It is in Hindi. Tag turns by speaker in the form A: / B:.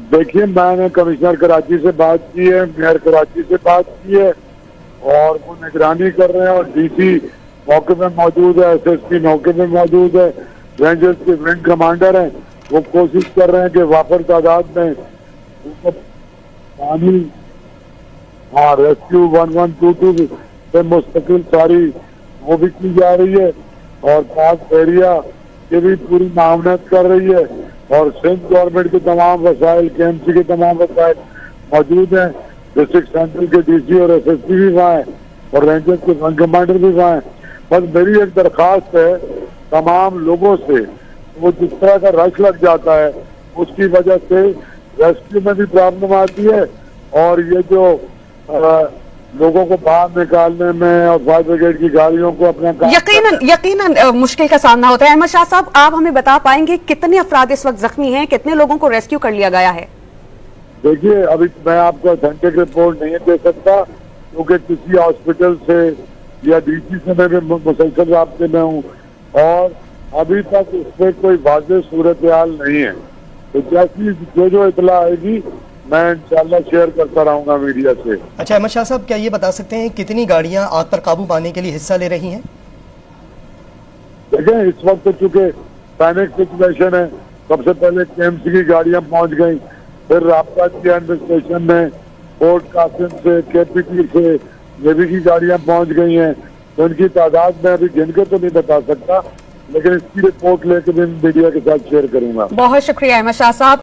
A: देखिए, मैंने कमिश्नर कराची से बात की है, मेयर कराची से बात की है और वो निगरानी कर रहे हैं और डीसी मौके पे मौजूद है, एसएसपी मौके पे मौजूद है, रेंजर्स के विंग कमांडर हैं, वो कोशिश कर रहे हैं कि वाफर तादाद में पानी रेस्क्यू 1122 पे मुस्तकिल सारी वो भी की जा रही है और पाक एरिया की भी पूरी मामनत कर रही है और सिंध गवर्नमेंट के तमाम वसाइल, केएमसी के तमाम वसाइल मौजूद हैं। डिस्ट्रिक्ट सेंट्रल के डीसी और एसएसपी भी वहाँ है और रेंजर्स के विंग कमांडर भी वहाँ है। बस मेरी एक दरखास्त है तमाम लोगों से, वो जिस तरह का रश लग जाता है उसकी वजह से रेस्क्यू में भी प्रॉब्लम आती है और ये जो लोगों को बाहर निकालने में और फायर ब्रिगेड की गाड़ियों को अपना
B: यकीनन मुश्किल का सामना होता है। अहमद शाह साहब, आप हमें बता पाएंगे कितने अफराद इस वक्त जख्मी हैं, कितने लोगों को रेस्क्यू कर लिया गया है?
A: देखिए, अभी मैं आपको ऑथेंटिक रिपोर्ट नहीं दे सकता क्योंकि किसी हॉस्पिटल से या डीसी से मैं भी मुसलसल राब्ते में हूँ और अभी तक इस पर कोई वाज़ेह सूरत हाल नहीं है। तो जैसी जो इतला आएगी मैं इंशाल्लाह शेयर करता रहूंगा मीडिया से।
C: अच्छा अहमद शाह साहब, क्या ये बता सकते हैं कितनी गाड़ियां आग पर काबू पाने के लिए हिस्सा ले रही हैं?
A: देखें, इस वक्त तो चूंकि पैनिक सिचुएशन है, सबसे पहले केएमसी की गाड़ियां पहुंच गई, फिर राबता की एडमिनिस्ट्रेशन में पोर्ट कासिम से, केपीटी से नेवी की गाड़ियां पहुंच गई हैं। तो इनकी तादाद में अभी गिन के तो नहीं बता सकता, लेकिन इसकी रिपोर्ट लेकर भी मीडिया के साथ शेयर करूंगा।
B: बहुत शुक्रिया अहमद शाह साहब।